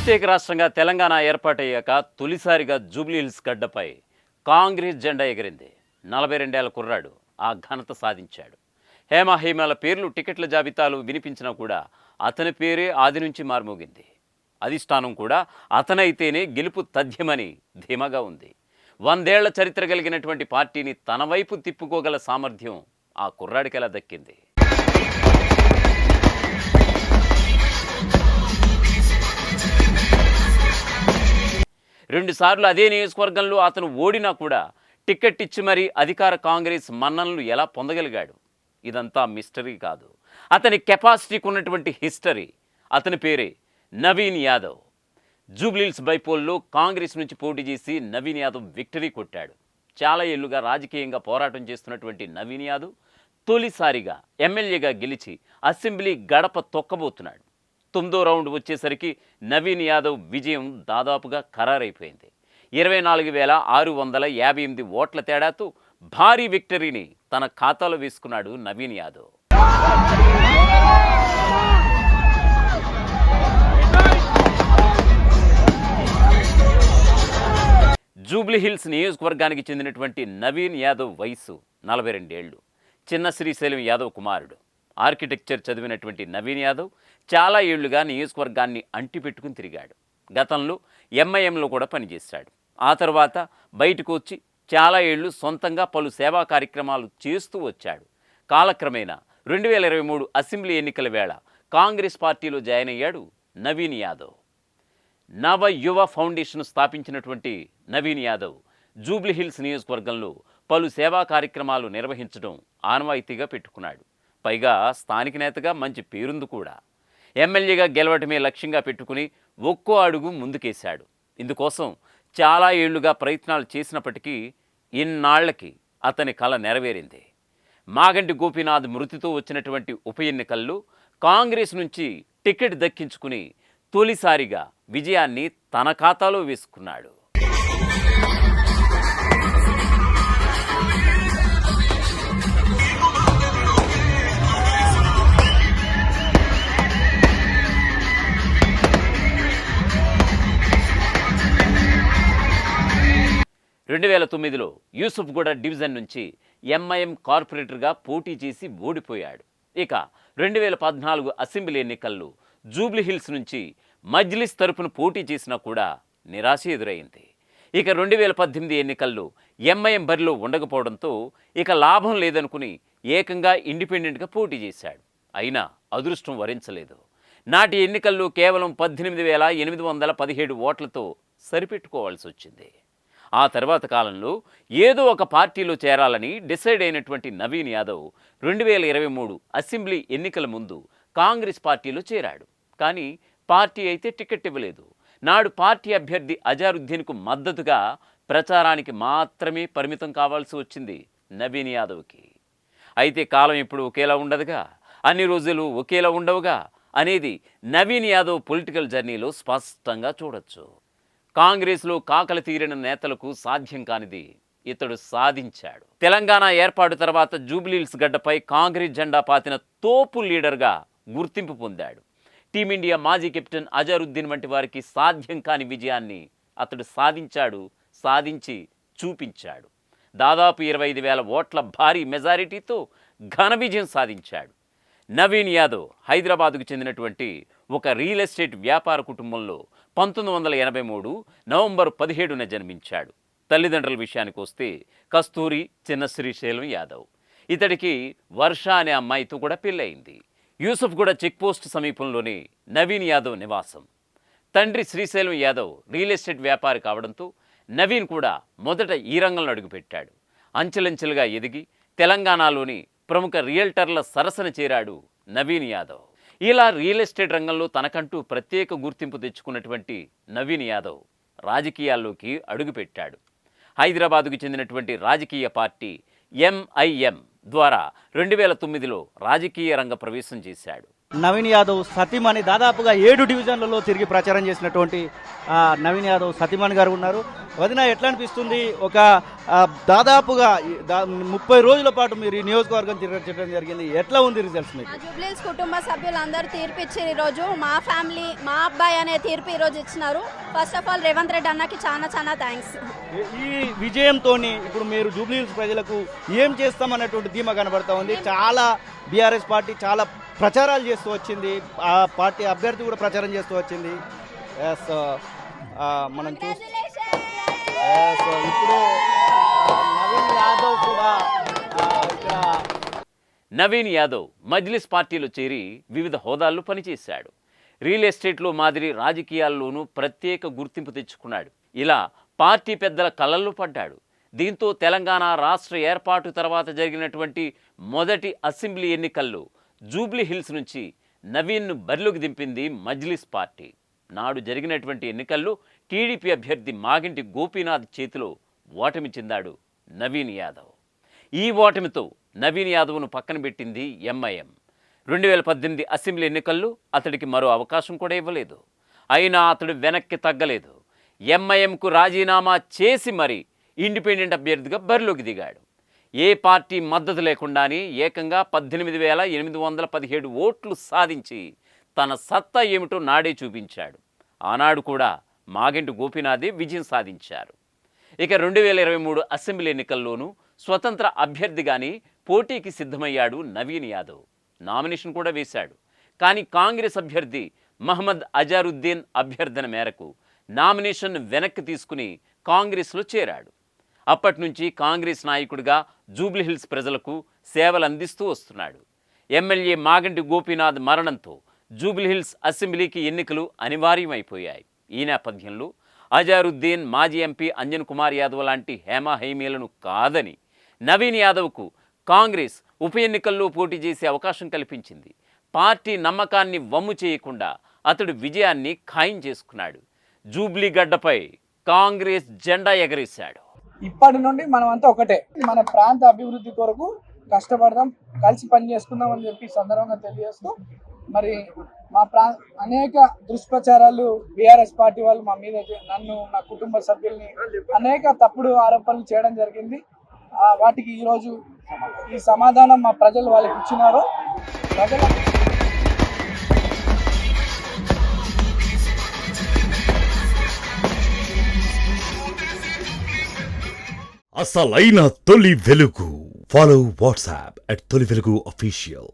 ప్రత్యేక రాష్ట్రంగా తెలంగాణ ఏర్పాటయ్యాక తొలిసారిగా జూబ్లీహిల్స్ గడ్డపై కాంగ్రెస్ జెండా ఎగిరింది. 42 ఏళ్ల కుర్రాడు ఆ ఘనత సాధించాడు. హేమహేమల పేర్లు టికెట్ల జాబితాలు వినిపించినా కూడా అతని పేరే ఆది నుంచి మార్మోగింది. అధిష్టానం కూడా అతనైతేనే గెలుపు తథ్యమని ధీమాగా ఉంది. 100 ఏళ్ల చరిత్ర కలిగినటువంటి పార్టీని తన వైపు తిప్పుకోగల సామర్థ్యం ఆ కుర్రాడికి ఎలా దక్కింది? రెండుసార్లు అదే నియోజకవర్గంలో అతను ఓడినా కూడా టికెట్ ఇచ్చి మరీ అధికార కాంగ్రెస్ మన్ననలు ఎలా పొందగలిగాడు? ఇదంతా మిస్టరీ కాదు, అతని కెపాసిటీకి ఉన్నటువంటి హిస్టరీ. అతని పేరే నవీన్ యాదవ్. జూబ్లీహిల్స్ బైపోల్లో కాంగ్రెస్ నుంచి పోటీ చేసి నవీన్ యాదవ్ విక్టరీ కొట్టాడు. చాలా ఏళ్లుగా రాజకీయంగా పోరాటం చేస్తున్నటువంటి నవీన్ యాదవ్ తొలిసారిగా ఎమ్మెల్యేగా గెలిచి అసెంబ్లీ గడప తొక్కబోతున్నాడు. 9వ రౌండ్ వచ్చేసరికి నవీన్ యాదవ్ విజయం దాదాపుగా ఖరారైపోయింది. 24,658 ఓట్ల తేడాతో భారీ విక్టరీని తన ఖాతాలో వేసుకున్నాడు నవీన్ యాదవ్. జూబ్లీహిల్స్ నియోజకవర్గానికి చెందినటువంటి నవీన్ యాదవ్ వయసు 42 ఏళ్ళు. చిన్న శ్రీశైలం యాదవ్ కుమారుడు. ఆర్కిటెక్చర్ చదివినటువంటి నవీన్ యాదవ్ చాలా ఏళ్లుగా నియోజకవర్గాన్ని అంటిపెట్టుకుని తిరిగాడు. గతంలో ఎంఐఎంలో కూడా పనిచేశాడు. ఆ తర్వాత బయటకు వచ్చి చాలా ఏళ్లు సొంతంగా పలు సేవా కార్యక్రమాలు చేస్తూ వచ్చాడు. కాలక్రమేణా 2023 అసెంబ్లీ ఎన్నికల వేళ కాంగ్రెస్ పార్టీలో జాయిన్ అయ్యాడు నవీన్ యాదవ్. నవ యువ ఫౌండేషన్ స్థాపించినటువంటి నవీన్ యాదవ్ జూబ్లీహిల్స్ నియోజకవర్గంలో పలు సేవా కార్యక్రమాలు నిర్వహించడం ఆనవాయితీగా పెట్టుకున్నాడు. పైగా స్థానిక నేతగా మంచి పేరుంది కూడా. ఎమ్మెల్యేగా గెలవటమే లక్ష్యంగా పెట్టుకుని ఒక్కో అడుగు ముందుకేశాడు. ఇందుకోసం చాలా ఏళ్లుగా ప్రయత్నాలు చేసినప్పటికీ ఇన్నాళ్లకి అతని కల నెరవేరింది. మాగంటి గోపీనాథ్ మృతితో వచ్చినటువంటి ఉప ఎన్నికల్లో కాంగ్రెస్ నుంచి టికెట్ దక్కించుకుని తొలిసారిగా విజయాన్ని తన ఖాతాలో వేసుకున్నాడు. రెండు 2009లో యూసుఫ్గూడ డివిజన్ నుంచి ఎంఐఎం కార్పొరేటర్గా పోటీ చేసి ఓడిపోయాడు. ఇక 2014 అసెంబ్లీ ఎన్నికల్లో జూబ్లీహిల్స్ నుంచి మజ్లిస్ తరపున పోటీ చేసినా కూడా నిరాశ ఎదురైంది. ఇక 2018 ఎన్నికల్లో ఎంఐఎం బరిలో ఉండకపోవడంతో ఇక లాభం లేదనుకుని ఏకంగా ఇండిపెండెంట్గా పోటీ చేశాడు. అయినా అదృష్టం వరించలేదు. నాటి ఎన్నికల్లో కేవలం 18,817 ఓట్లతో సరిపెట్టుకోవాల్సి వచ్చింది. ఆ తర్వాత కాలంలో ఏదో ఒక పార్టీలో చేరాలని డిసైడ్ అయినటువంటి నవీన్ యాదవ్ 2023 అసెంబ్లీ ఎన్నికల ముందు కాంగ్రెస్ పార్టీలో చేరాడు. కానీ పార్టీ అయితే టికెట్ ఇవ్వలేదు. నాడు పార్టీ అభ్యర్థి అజారుద్దీన్కు మద్దతుగా ప్రచారానికి మాత్రమే పరిమితం కావాల్సి వచ్చింది నవీన్ యాదవ్కి. అయితే కాలం ఇప్పుడు ఒకేలా ఉండదుగా, అన్ని రోజులు ఒకేలా ఉండవుగా అనేది నవీన్ యాదవ్ పొలిటికల్ జర్నీలో స్పష్టంగా చూడొచ్చు. కాంగ్రెస్లో కాకలు తీరిన నేతలకు సాధ్యం కానిది ఇతడు సాధించాడు. తెలంగాణ ఏర్పాటు తర్వాత జూబ్లీహిల్స్ గడ్డపై కాంగ్రెస్ జెండా పాతిన తోపు లీడర్గా గుర్తింపు పొందాడు. టీమిండియా మాజీ కెప్టెన్ అజారుద్దీన్ వంటి వారికి సాధ్యం కాని విజయాన్ని అతడు సాధించి చూపించాడు. దాదాపు 25,000 ఓట్ల భారీ మెజారిటీతో ఘన విజయం సాధించాడు. నవీన్ యాదవ్ హైదరాబాదుకు చెందినటువంటి ఒక రియల్ ఎస్టేట్ వ్యాపార కుటుంబంలో 1983 నవంబర్ 17న జన్మించాడు. తల్లిదండ్రుల విషయానికి వస్తే కస్తూరి, చిన్న శ్రీశైలం యాదవ్. ఇతడికి వర్ష అనే అమ్మాయితో కూడా పెళ్ళయింది. యూసుఫ్గూడ చెక్పోస్ట్ సమీపంలోనే నవీన్ యాదవ్ నివాసం. తండ్రి శ్రీశైలం యాదవ్ రియల్ ఎస్టేట్ వ్యాపారి కావడంతో నవీన్ కూడా మొదట ఈ రంగంలో అడుగుపెట్టాడు. అంచెలంచెలుగా ఎదిగి తెలంగాణలోని ప్రముఖ రియల్టర్ల సరసన చేరాడు నవీన్ యాదవ్. ఇలా రియల్ ఎస్టేట్ రంగంలో తనకంటూ ప్రత్యేక గుర్తింపు తెచ్చుకున్నటువంటి నవీన్ యాదవ్ రాజకీయాల్లోకి అడుగుపెట్టాడు. హైదరాబాదుకు చెందినటువంటి రాజకీయ పార్టీ ఎంఐఎం ద్వారా 2009లో రాజకీయ రంగ ప్రవేశం చేశాడు. నవీన్ యాదవ్ సతీమణి దాదాపుగా 7 డివిజన్లలో తిరిగి ప్రచారం చేసినటువంటి నవీన్ యాదవ్ సతీమణి గారు ఉన్నారు. వదిన, ఎట్లా అనిపిస్తుంది? ఒక దాదాపుగా 30 రోజుల పాటు మీరు ఈ నియోజకవర్గం తిరగడం జరిగింది. ఎట్లా ఉంది రిజల్ట్స్ మీకు? జూబ్లీ హిల్స్ కుటుంబ సభ్యులందరూ తీర్పు ఇచ్చారు ఈరోజు. మా ఫ్యామిలీ, మా అబ్బాయి అనే తీర్పు ఈరోజు ఇచ్చినారు. First of all Revanth Reddy అన్నకి చాలా చాలా థ్యాంక్స్. ఈ విజయంతో ఇప్పుడు మీరు జూబ్లీ హిల్స్ ప్రజలకు ఏం చేస్తామన్నటువంటి ధీమా కనబడతా ఉంది. చాలా బీఆర్ఎస్ పార్టీ చాలా ప్రచారాలు చేస్తూ వచ్చింది, ఆ పార్టీ అభ్యర్థి కూడా ప్రచారం చేస్తూ వచ్చింది. మనం ఇప్పుడు నవీన్ యాదవ్ కూడా నవీన్ యాదవ్ మజ్లిస్ పార్టీలో చేరి వివిధ హోదాల్లో పనిచేశాడు. రియల్ ఎస్టేట్లో మాదిరి రాజకీయాల్లోనూ ప్రత్యేక గుర్తింపు తెచ్చుకున్నాడు. ఇలా పార్టీ పెద్దల కళ్ళల్లో పడ్డాడు. దీంతో తెలంగాణ రాష్ట్ర ఏర్పాటు తర్వాత జరిగినటువంటి మొదటి అసెంబ్లీ ఎన్నికల్లో జూబ్లీ హిల్స్ నుంచి నవీన్ను బరిలోకి దింపింది మజ్లిస్ పార్టీ. నాడు జరిగినటువంటి ఎన్నికల్లో టీడీపీ అభ్యర్థి మాగంటి గోపీనాథ్ చేతిలో ఓటమి చెందాడు నవీన్ యాదవ్. ఈ ఓటమితో నవీన్ యాదవ్ను పక్కన పెట్టింది ఎంఐఎం. 2018 అసెంబ్లీ ఎన్నికల్లో అతడికి మరో అవకాశం కూడా ఇవ్వలేదు. అయినా అతడు వెనక్కి తగ్గలేదు. ఎంఐఎంకు రాజీనామా చేసి మరీ ఇండిపెండెంట్ అభ్యర్థిగా బరిలోకి దిగాడు. ఏ పార్టీ మద్దతు లేకుండానే ఏకంగా 18,817 ఓట్లు సాధించి తన సత్తా ఏమిటో నాడే చూపించాడు. ఆనాడు కూడా మాగంటి గోపీనాథే విజయం సాధించారు. ఇక 2023 అసెంబ్లీ ఎన్నికల్లోనూ స్వతంత్ర అభ్యర్థిగానే పోటీకి సిద్ధమయ్యాడు నవీన్ యాదవ్. నామినేషన్ కూడా వేశాడు. కానీ కాంగ్రెస్ అభ్యర్థి మహమ్మద్ అజారుద్దీన్ అభ్యర్థన మేరకు నామినేషన్ వెనక్కి తీసుకుని కాంగ్రెస్లో చేరాడు. అప్పటి నుంచి కాంగ్రెస్ నాయకుడిగా జూబ్లీ హిల్స్ ప్రజలకు సేవలు అందిస్తూ వస్తున్నాడు. ఎమ్మెల్యే మాగంటి గోపీనాథ్ మరణంతో జూబ్లీ హిల్స్ అసెంబ్లీకి ఎన్నికలు అనివార్యమైపోయాయి. ఈ నేపథ్యంలో అజారుద్దీన్, మాజీ ఎంపీ అంజన్ కుమార్ యాదవ్ లాంటి హేమహైమీలను కాదని నవీన్ యాదవ్కు కాంగ్రెస్ ఉప ఎన్నికల్లో పోటీ చేసే అవకాశం కల్పించింది. పార్టీ నమ్మకాన్ని వమ్ము చేయకుండా అతడు విజయాన్ని ఖాయం చేసుకున్నాడు. జూబ్లీ గడ్డపై కాంగ్రెస్ జెండా ఎగరేశాడు. ఇప్పటి నుండి మనం అంతా ఒకటే, మన ప్రాంత అభివృద్ధి కొరకు కష్టపడదాం, కలిసి పని చేసుకుందాం అని చెప్పి సందర్భంగా తెలియజేస్తూ, మరి మా అనేక దుష్ప్రచారాలు బీఆర్ఎస్ పార్టీ వాళ్ళు మా మీద, నన్ను, నా కుటుంబ సభ్యుల్ని అనేక తప్పుడు ఆరోపణలు చేయడం జరిగింది. వాటికి ఈరోజు ఈ సమాధానం మా ప్రజలు వాళ్ళకి ఇచ్చినారు. ప్రజల అసలైన తొలి వెలుగు. ఫాలో వాట్సాప్ @తొలి వెలుగు official.